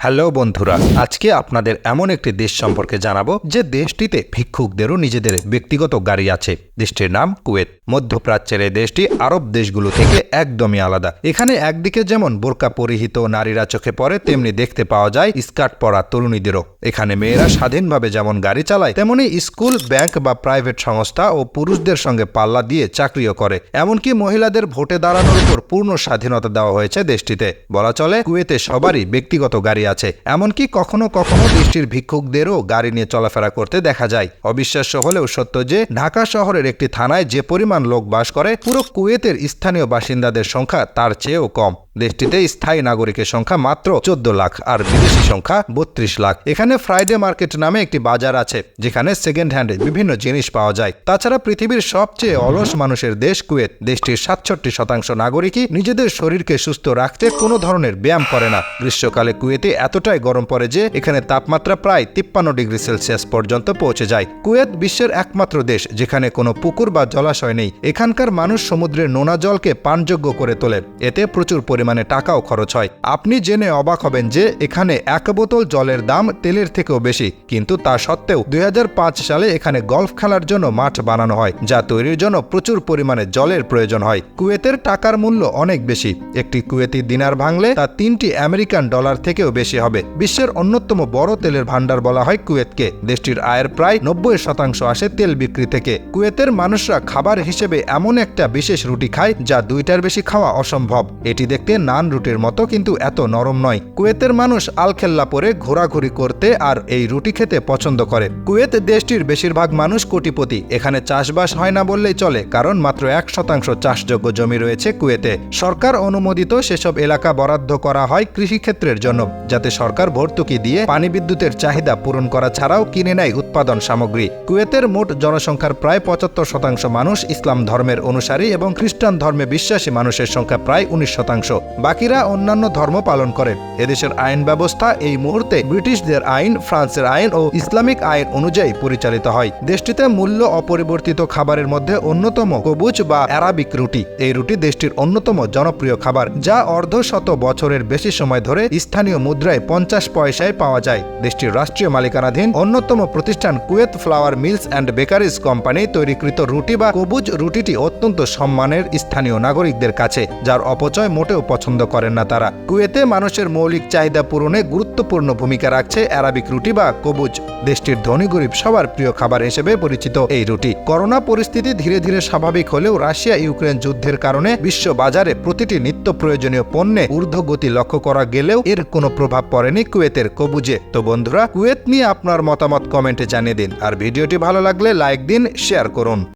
Hello বন্ধুরা, আজকে আপনাদের এমন একটি দেশ সম্পর্কে জানাবো যে দেশটিতে ভিক্ষুকদেরও নিজেদের ব্যক্তিগত গাড়ি আছে। দেশটির নাম কুয়েত। মধ্যপ্রাচ্যের এই দেশটি আরব দেশগুলো থেকে একদমই আলাদা। এখানে একদিকে যেমন বোরকা পরিহিত নারীরা চোখে পড়ে, তেমনি দেখতে পাওয়া যায় স্কার্ট পরা তরুণীদেরও। এখানে মেয়েরা স্বাধীনভাবে যেমন গাড়ি চালায়, তেমনি স্কুল, ব্যাংক বা প্রাইভেট সংস্থা ও পুরুষদের সঙ্গে পাল্লা দিয়ে চাকরিও করে। এমনকি মহিলাদের ভোটে দাঁড়ানোর উপর পূর্ণ স্বাধীনতা দেওয়া হয়েছে দেশটিতে। বলা চলে কুয়েতে সবারই ব্যক্তিগত গাড়ি আছে। এমনকি কখনো কখনো দেশটির ভিক্ষুকদেরও গাড়ি নিয়ে চলাফেরা করতে দেখা যায়। অবিশ্বাস্য হলেও সত্য যে ঢাকা শহরের একটি থানায় যে পরিমাণ লোক বাস করে, পুরো কুয়েতের স্থানীয় বাসিন্দাদের সংখ্যা তার চেয়েও কম। দেশটিতে স্থায়ী নাগরিকের সংখ্যা মাত্র 14 লাখ আর বিদেশি সংখ্যা 32 লাখ। এখানে ফ্রাইডে মার্কেট নামে একটি বাজার আছে, যেখানে সেকেন্ড হ্যান্ডে বিভিন্ন জিনিস পাওয়া যায়। তাছাড়া পৃথিবীর সবচেয়ে অলস মানুষের দেশ কুয়েত। দেশটির 67% নাগরিকই নিজেদের শরীরকে সুস্থ রাখতে কোনো ধরনের ব্যায়াম করে না। গ্রীষ্মকালে কুয়েতে এতটাই গরম পড়ে যে এখানে তাপমাত্রা প্রায় 53 ডিগ্রি সেলসিয়াস পর্যন্ত পৌঁছে যায়। কুয়েত বিশ্বের একমাত্র দেশ যেখানে কোনো পুকুর বা জলাশয় নেই। এখানকার মানুষ সমুদ্রের নোনা জলকে পানযোগ্য করে তোলে। এতে প্রচুর পরিমাণে টাকাও খরচ হয়। আপনি জেনে অবাক হবেন যে এখানে 1 বোতল জলের দাম তেলের থেকেও বেশি। কিন্তু তা সত্ত্বেও 2005 সালে এখানে গলফ খেলার জন্য মাঠ বানানো হয়, যা তৈরির জন্য প্রচুর পরিমাণে জলের প্রয়োজন হয়। কুয়েতের টাকার মূল্য অনেক বেশি। একটি কুয়েতি দিনার ভাঙলে তা 3টি আমেরিকান ডলার থেকেও বেশি হবে। বিশ্বের অন্যতম বড় তেলের ভান্ডার বলা হয় কুয়েতকে। দেশটির আয়ের প্রায় 90% আসে তেল বিক্রি থেকে। কুয়েতের মানুষরা খাবার হিসেবে এমন একটা বিশেষ রুটি খায় যা 2টার বেশি খাওয়া অসম্ভব। এটি দেখতে নান রুটির মতো, কিন্তু এত নরম নয়। কুয়েতের মানুষ আলখেল্লা পরে ঘোরাঘুরি করতে আর এই রুটি খেতে পছন্দ করে। কুয়েত দেশটির বেশিরভাগ মানুষ কোটিপতি। এখানে চাষবাস হয় না বললেই চলে, কারণ মাত্র 1% চাষযোগ্য জমি রয়েছে কুয়েতে। সরকার অনুমোদিত সেসব এলাকা বরাদ্দ করা হয় কৃষিক্ষেত্রের জন্য, যাতে সরকার ভর্তুকি দিয়ে পানি বিদ্যুতের চাহিদা পূরণ করা ছাড়াও কিনে নেয় উৎপাদন সামগ্রী। কুয়েতের মোট জনসংখ্যার প্রায় 75% মানুষ ইসলাম ধর্মের অনুসারী এবং খ্রিস্টান ধর্মে বিশ্বাসী মানুষের সংখ্যা প্রায় 19%। বাকিরা অন্যান্য ধর্ম পালন করে। এদেশের আইন ব্যবস্থা এই মুহূর্তে ব্রিটিশদের আইন, ফ্রান্সের আইন ও ইসলামিক আইন অনুযায়ী পরিচালিত হয়। দেশটিতে মূল্য অপরিবর্তিত খাবারের মধ্যে অন্যতম কবুচ বা অ্যারাবিক রুটি। এই রুটি দেশটির অন্যতম জনপ্রিয় খাবার, যা অর্ধশত বছরের বেশি সময় ধরে স্থানীয় মুদ্রায় 50 পয়সায় পাওয়া যায়। দেশটির রাষ্ট্রীয় মালিকানাধীন অন্যতম প্রতিষ্ঠান Kuwait Flour Mills and Bakeries Company তৈরিকৃত রুটি বা কবুজ রুটিটি অত্যন্ত সম্মানের স্থানীয় নাগরিকদের কাছে, যার অপচয় মোটেও পছন্দ করেন না তারা। কুয়েতে মানুষের মৌলিক চাহিদা পূরণে গুরুত্বপূর্ণ ভূমিকা রাখছে অ্যারাবিক রুটি বা কবুজ। দেশটির ধনী গরিব সবার প্রিয় খাবার হিসেবে পরিচিত এই রুটি। করোনা পরিস্থিতি ধীরে ধীরে স্বাভাবিক হলেও রাশিয়া ইউক্রেন যুদ্ধের কারণে বিশ্ব বাজারে প্রতিটি নিত্য প্রয়োজনীয় পণ্যে ঊর্ধ্বগতি লক্ষ্য করা গেলেও এর কোনো প্রভাব পড়েনি কুয়েতের কবুজে। তো বন্ধুরা, কুয়েত নিয়ে আপনার মতামত কমেন্টে জানিয়ে দিন, আর ভিডিওটি ভালো লাগলে লাইক দিন, শেয়ার করুন।